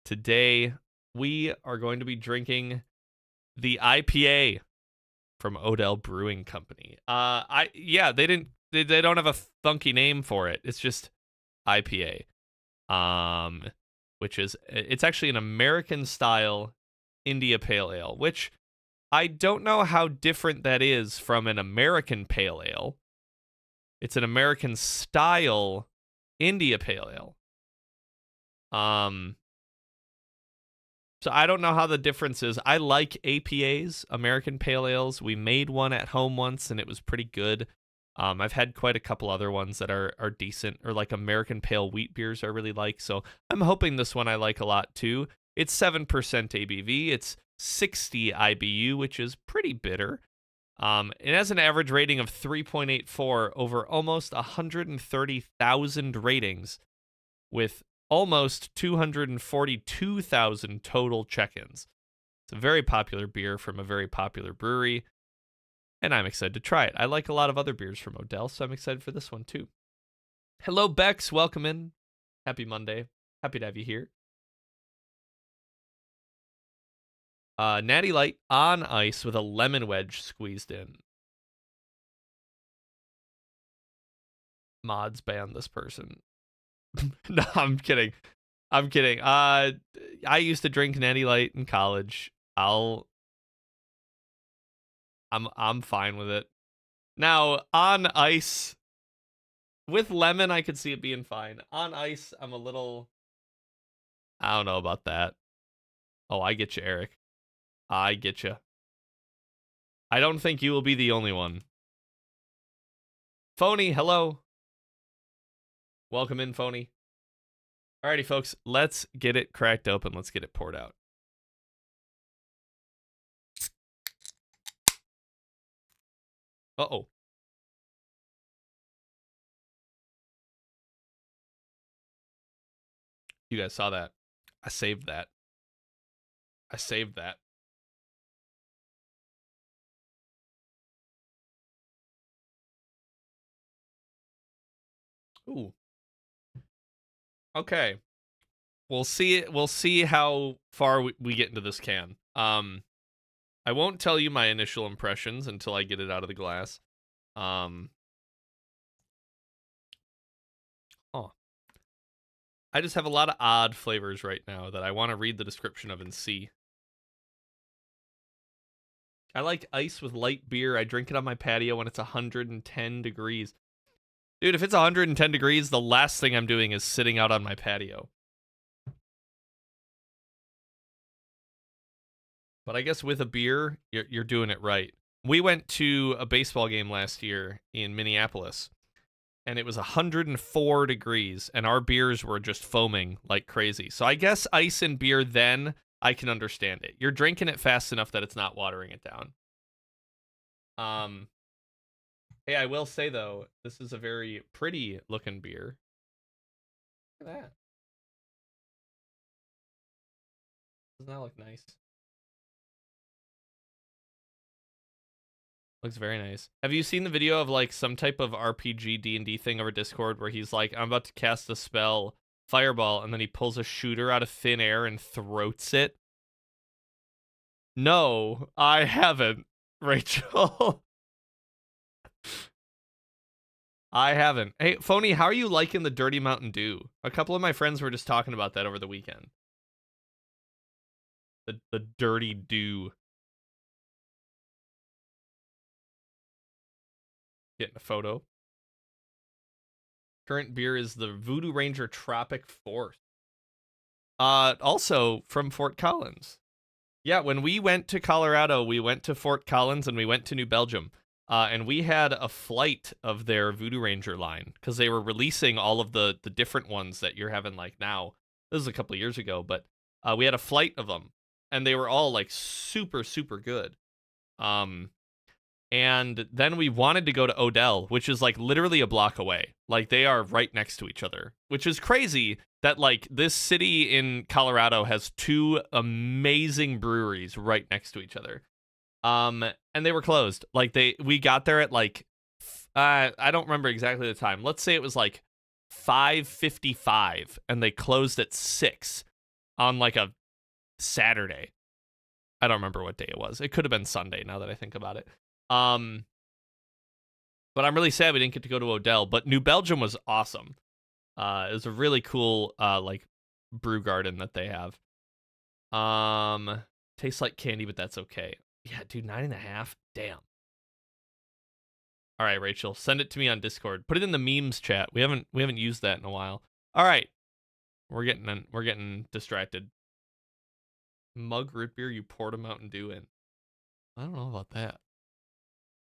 Today, we are going to be drinking the IPA from Odell Brewing Company. They don't have a funky name for it. It's just IPA. It's actually an American style India Pale Ale, which I don't know how different that is from an American Pale Ale. It's an American style India Pale Ale. So I don't know how the difference is. I like APAs, American Pale Ales. We made one at home once, and it was pretty good. I've had quite a couple other ones that are decent, or like American Pale Wheat beers I really like. So I'm hoping this one I like a lot too. It's 7% ABV. It's 60 IBU, which is pretty bitter. It has an average rating of 3.84 over almost 130,000 ratings, with almost 242,000 total check-ins. It's a very popular beer from a very popular brewery, and I'm excited to try it. I like a lot of other beers from Odell, so I'm excited for this one too. Hello, Bex. Welcome in. Happy Monday. Happy to have you here. Natty Light on ice with a lemon wedge squeezed in. Mods ban this person. No, I'm kidding. I used to drink Natty Light in college. I'm fine with it. Now, on ice with lemon, I could see it being fine. On ice, I don't know about that. Oh, I get you, Eric. I get you. I don't think you will be the only one. Phony, hello. Welcome in, Phony. Alrighty, folks, let's get it cracked open. Let's get it poured out. Uh-oh. You guys saw that. I saved that. Ooh. Okay. We'll see how far we get into this can. I won't tell you my initial impressions until I get it out of the glass. I just have a lot of odd flavors right now that I want to read the description of and see. I like ice with light beer. I drink it on my patio when it's 110 degrees. Dude, if it's 110 degrees, the last thing I'm doing is sitting out on my patio. But I guess with a beer, you're doing it right. We went to a baseball game last year in Minneapolis, and it was 104 degrees, and our beers were just foaming like crazy. So I guess ice and beer, then I can understand it. You're drinking it fast enough that it's not watering it down. Hey, I will say, though, this is a very pretty looking beer. Look at that. Doesn't that look nice? Looks very nice. Have you seen the video of like some type of RPG D&D thing over Discord where he's like, I'm about to cast a spell, fireball, and then he pulls a shooter out of thin air and throats it? No, I haven't, Rachel. I haven't. Hey, Phony, how are you liking the Dirty Mountain Dew? A couple of my friends were just talking about that over the weekend. The Dirty Dew. Getting a photo. Current beer is the Voodoo Ranger Tropic Force. Also from Fort Collins. Yeah, when we went to Colorado, we went to Fort Collins and we went to New Belgium. And we had a flight of their Voodoo Ranger line because they were releasing all of the different ones that you're having like now. This is a couple of years ago, but we had a flight of them, and they were all like super, super good. And then we wanted to go to Odell, which is like literally a block away. Like they are right next to each other, which is crazy that like this city in Colorado has two amazing breweries right next to each other. And they were closed. Like we got there at like, I don't remember exactly the time. Let's say it was like 5:55 and they closed at 6. on like a Saturday. I don't remember what day it was. It could have been Sunday now that I think about it. But I'm really sad we didn't get to go to Odell. But New Belgium was awesome. It was a really cool like brew garden that they have. Tastes like candy, but that's okay. Yeah, dude, 9.5. Damn. All right, Rachel, send it to me on Discord. Put it in the memes chat. We haven't used that in a while. All right, we're getting distracted. Mug root beer you poured a Mountain Dew in. I don't know about that.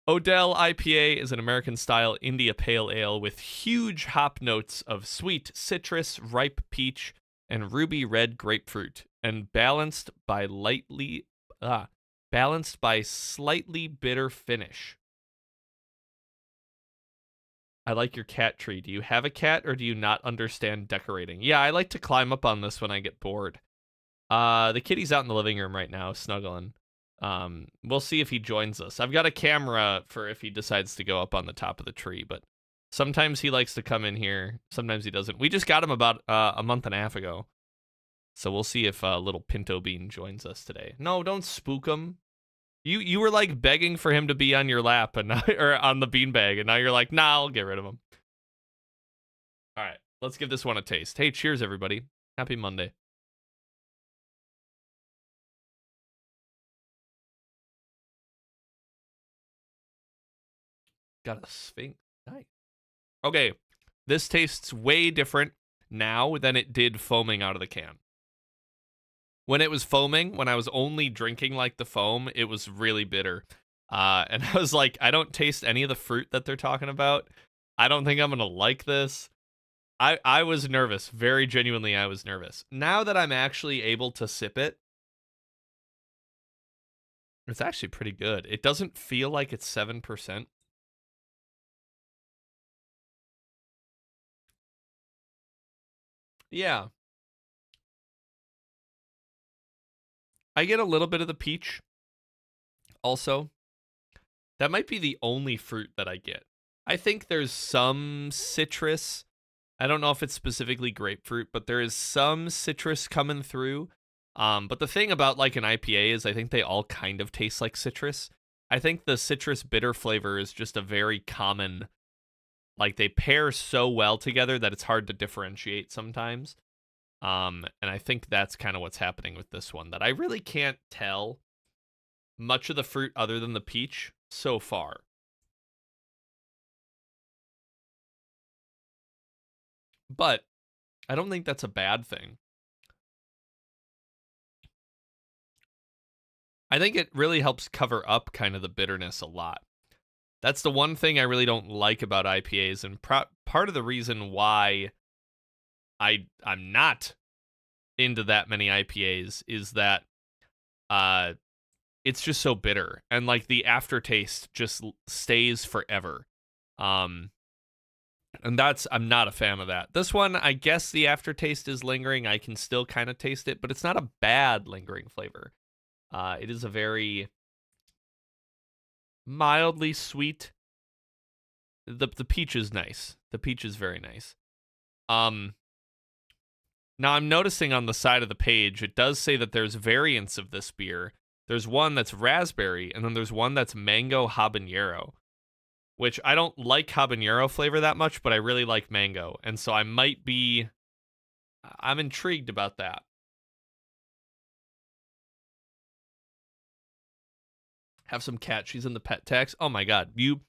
Odell IPA is an American-style India Pale Ale with huge hop notes of sweet citrus, ripe peach, and ruby red grapefruit, and balanced by slightly bitter finish. I like your cat tree. Do you have a cat, or do you not understand decorating? Yeah, I like to climb up on this when I get bored. The kitty's out in the living room right now, snuggling. We'll see if he joins us. I've got a camera for if he decides to go up on the top of the tree, but sometimes he likes to come in here. Sometimes he doesn't. We just got him about a month and a half ago. So we'll see if little Pinto Bean joins us today. No, don't spook him. You were like begging for him to be on your lap and or on the beanbag, and now you're like, nah, I'll get rid of him. All right, let's give this one a taste. Hey, cheers, everybody. Happy Monday. Got a Sphinx. Nice. Okay, this tastes way different now than it did foaming out of the can. When it was foaming, when I was only drinking like the foam, it was really bitter. And I was like, I don't taste any of the fruit that they're talking about. I don't think I'm going to like this. I was nervous. Very genuinely, I was nervous. Now that I'm actually able to sip it, it's actually pretty good. It doesn't feel like it's 7%. Yeah. I get a little bit of the peach also. That might be the only fruit that I get. I think there's some citrus. I don't know if it's specifically grapefruit, but there is some citrus coming through. But the thing about like an IPA is I think they all kind of taste like citrus. I think the citrus bitter flavor is just a very common, like they pair so well together that it's hard to differentiate sometimes. And I think that's kind of what's happening with this one, that I really can't tell much of the fruit other than the peach so far. But I don't think that's a bad thing. I think it really helps cover up kind of the bitterness a lot. That's the one thing I really don't like about IPAs, and part of the reason why I'm not into that many IPAs is that it's just so bitter, and like the aftertaste just stays forever. And I'm not a fan of that. This one, I guess the aftertaste is lingering. I can still kind of taste it, but it's not a bad lingering flavor. It is a very mildly sweet. The peach is nice. The peach is very nice. Now I'm noticing on the side of the page, it does say that there's variants of this beer. There's one that's raspberry, and then there's one that's mango habanero, which I don't like habanero flavor that much, but I really like mango. And so I'm intrigued about that. Have some cat. She's in the pet tax. Oh my God. You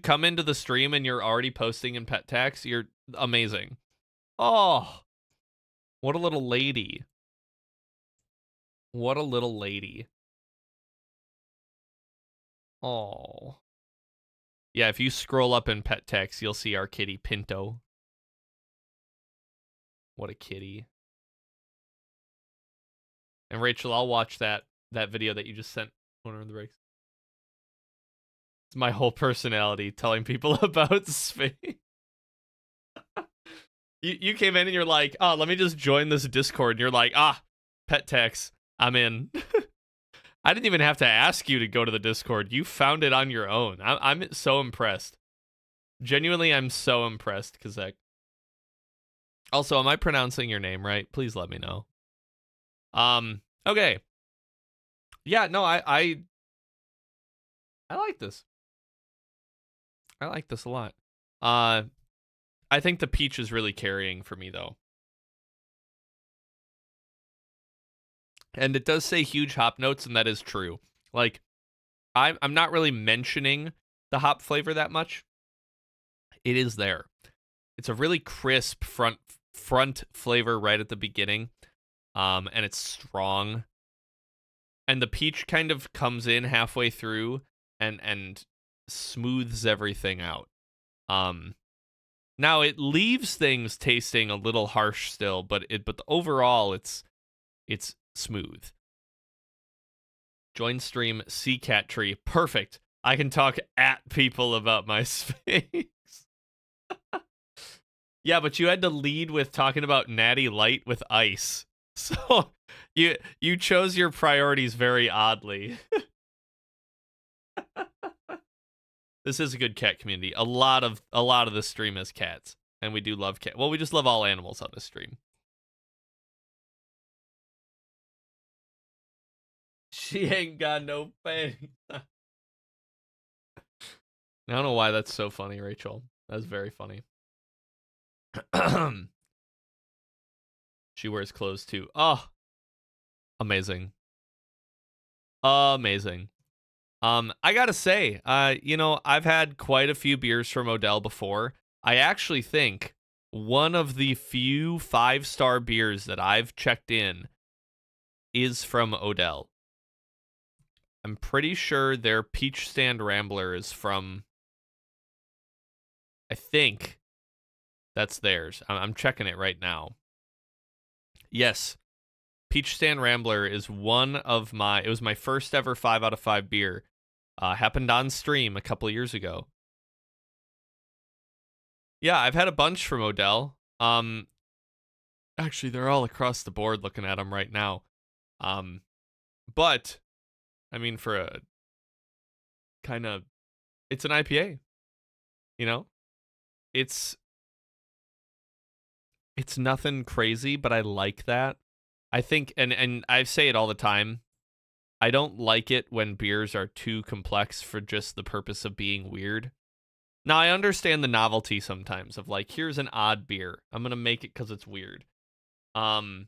come into the stream and you're already posting in pet tax. You're amazing. Oh, what a little lady. What a little lady. Oh. Yeah, if you scroll up in pet text, you'll see our kitty Pinto. What a kitty. And Rachel, I'll watch that video that you just sent. Corner of the breaks. It's my whole personality telling people about Sphinx. You came in and you're like, oh, let me just join this Discord. And you're like, pet text, I'm in. I didn't even have to ask you to go to the Discord. You found it on your own. I'm so impressed. Genuinely, I'm so impressed, Kazek. Also, am I pronouncing your name right? Please let me know. Okay. Yeah, no, I like this. I like this a lot. Uh, I think the peach is really carrying for me though. And it does say huge hop notes, and that is true. Like, I'm not really mentioning the hop flavor that much. It is there. It's a really crisp front flavor right at the beginning. And it's strong. And the peach kind of comes in halfway through and smooths everything out. Um Now it leaves things tasting a little harsh still, but overall it's smooth. Join stream sea cat tree. Perfect. I can talk at people about my space. Yeah, but you had to lead with talking about Natty Light with ice. So you chose your priorities very oddly. This is a good cat community. A lot of the stream is cats, and we do love cat. Well, we just love all animals on the stream. She ain't got no fangs. I don't know why that's so funny, Rachel. That's very funny. She wears clothes too. Oh, amazing. Amazing. I gotta say, I've had quite a few beers from Odell before. I actually think one of the few 5-star beers that I've checked in is from Odell. I'm pretty sure their Peach Stand Rambler is from, I think that's theirs. I'm checking it right now. Yes, Peach Stand Rambler is it was my first ever 5 out of 5 beer. Happened on stream a couple of years ago. Yeah, I've had a bunch from Odell. Actually, they're all across the board looking at them right now. But I mean, for a kind of, it's an IPA. You know, it's nothing crazy, but I like that. I think, and I say it all the time. I don't like it when beers are too complex for just the purpose of being weird. Now, I understand the novelty sometimes of like, here's an odd beer. I'm gonna make it because it's weird. Um,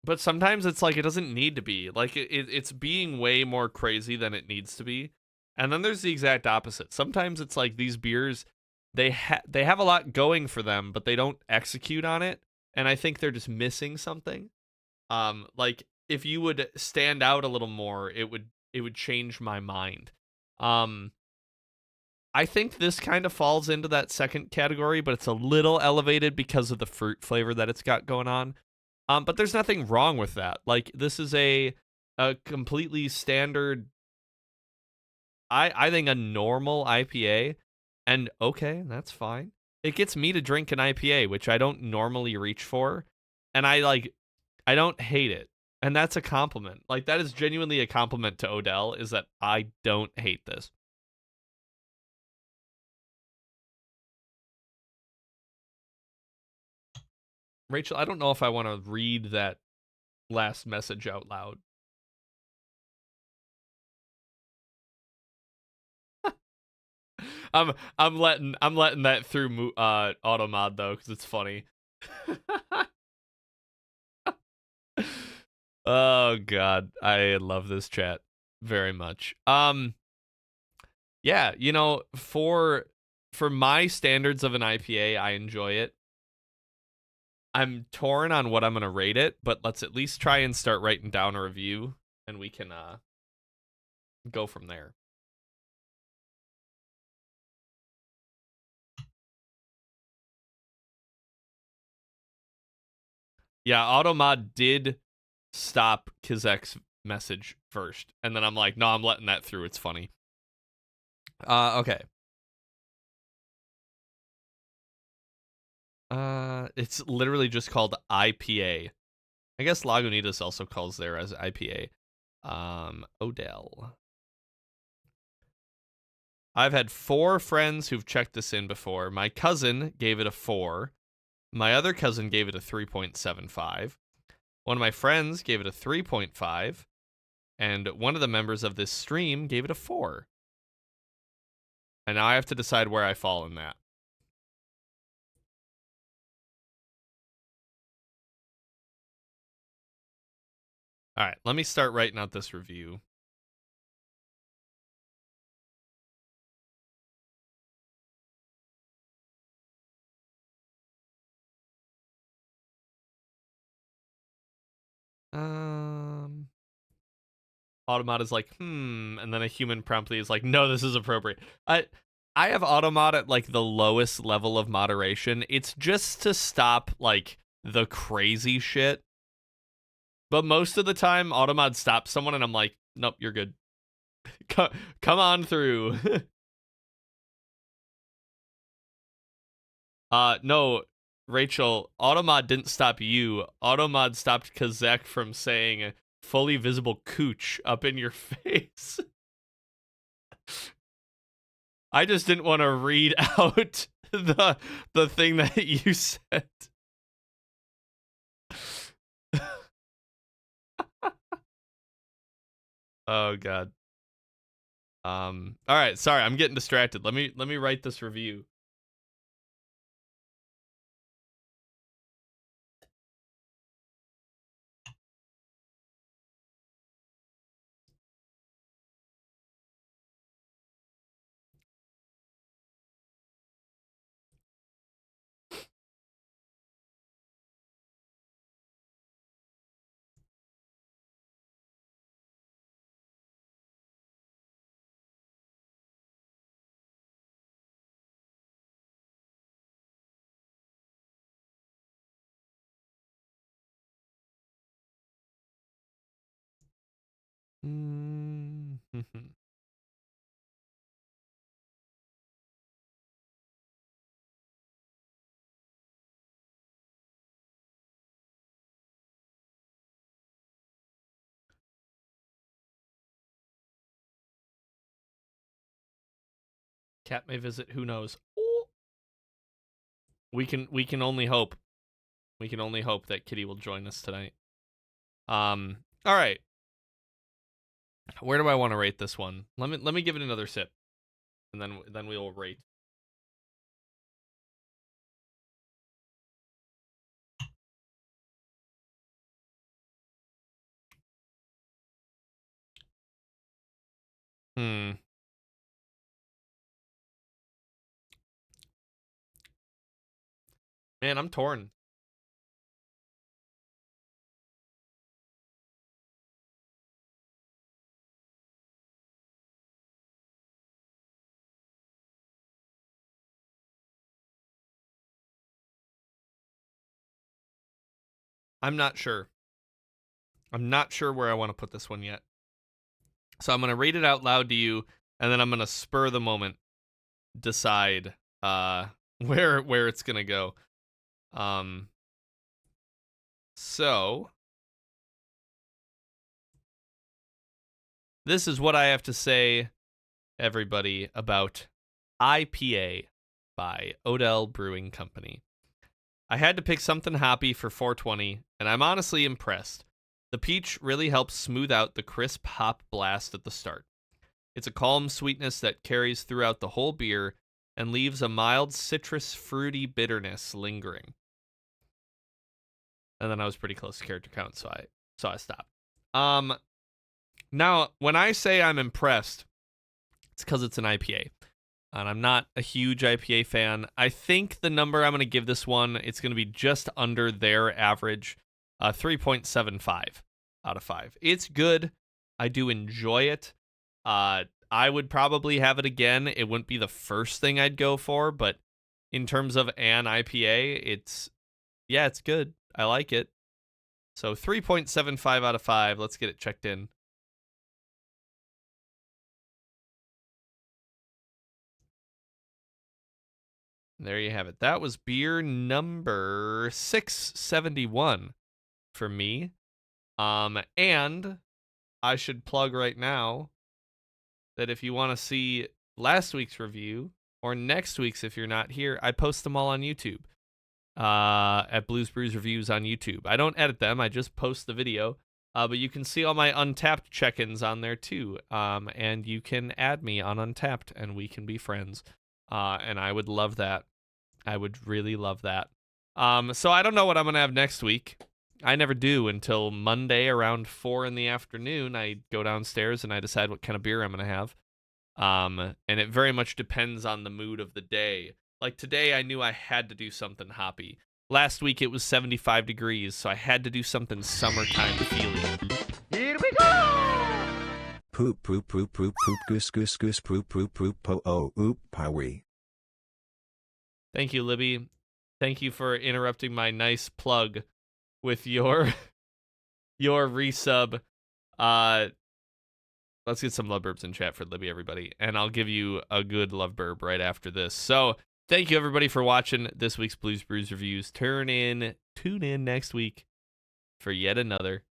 but sometimes it's like it doesn't need to be. Like it's being way more crazy than it needs to be. And then there's the exact opposite. Sometimes it's like these beers, they have a lot going for them, but they don't execute on it. And I think they're just missing something. Like if you would stand out a little more, it would change my mind. Um, I think this kind of falls into that second category, but it's a little elevated because of the fruit flavor that it's got going on. But there's nothing wrong with that. Like this is a completely standard, I think a normal IPA, and okay, that's fine. It gets me to drink an IPA, which I don't normally reach for, and I don't hate it. And that's a compliment. Like that is genuinely a compliment to Odell, is that I don't hate this. Rachel, I don't know if I want to read that last message out loud. I'm letting that through Automod though, because it's funny. Oh god, I love this chat very much. Yeah, for my standards of an IPA, I enjoy it. I'm torn on what I'm gonna rate it, but let's at least try and start writing down a review, and we can go from there. Yeah, Automod did stop Kizek's message first, and then I'm like, no, I'm letting that through. It's funny. Okay. It's literally just called IPA. I guess Lagunitas also calls there as IPA. Odell. I've had 4 friends who've checked this in before. My cousin gave it a 4. My other cousin gave it a 3.75. One of my friends gave it a 3.5, and one of the members of this stream gave it a 4. And now I have to decide where I fall in that. All right, let me start writing out this review. Automod is like, and then a human promptly is like, no, this is appropriate. I have Automod at like the lowest level of moderation. It's just to stop like the crazy shit. But most of the time, Automod stops someone, and I'm like, nope, you're good. Come on through. No, Rachel, Automod didn't stop you. Automod stopped Kazek from saying fully visible cooch up in your face. I just didn't want to read out the thing that you said. Oh god. All right, sorry, I'm getting distracted. Let me write this review. Cat may visit, who knows. We can only hope. We can only hope that Kitty will join us tonight. All right. Where do I want to rate this one? Let me give it another sip, and then we will rate. Man, I'm torn. I'm not sure. I'm not sure where I want to put this one yet. So I'm going to read it out loud to you, and then I'm going to spur the moment decide where it's going to go. So this is what I have to say, everybody, about IPA by Odell Brewing Company. I had to pick something hoppy for 420, and I'm honestly impressed. The peach really helps smooth out the crisp hop blast at the start. It's a calm sweetness that carries throughout the whole beer and leaves a mild citrus fruity bitterness lingering. And then I was pretty close to character count, so I stopped. Now, when I say I'm impressed, it's because it's an IPA. And I'm not a huge IPA fan. I think the number I'm going to give this one, it's going to be just under their average, 3.75 out of 5. It's good. I do enjoy it. I would probably have it again. It wouldn't be the first thing I'd go for, but in terms of an IPA, it's good. I like it. So 3.75 out of 5. Let's get it checked in. There you have it. That was beer number 671 for me. And I should plug right now that if you want to see last week's review or next week's if you're not here, I post them all on YouTube. at Blues Brews Reviews on YouTube. I don't edit them, I just post the video. But you can see all my Untappd check-ins on there too. And you can add me on Untappd and we can be friends. And I would love that. I would really love that. So I don't know what I'm going to have next week. I never do until Monday around 4 in the afternoon. I go downstairs and I decide what kind of beer I'm going to have. And it very much depends on the mood of the day. Like today, I knew I had to do something hoppy. Last week, it was 75 degrees, so I had to do something summertime feely. Here we go! Poop, poop, poop, poop, poop, goose, goose, goose, poop, poop, poop, po, oh, oop, powie. Thank you, Libby. Thank you for interrupting my nice plug with your resub. Let's get some love burbs in chat for Libby, everybody, and I'll give you a good love burb right after this. So thank you, everybody, for watching this week's Blues Brews Reviews. Tune in next week for yet another.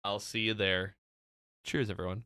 I'll see you there. Cheers, everyone.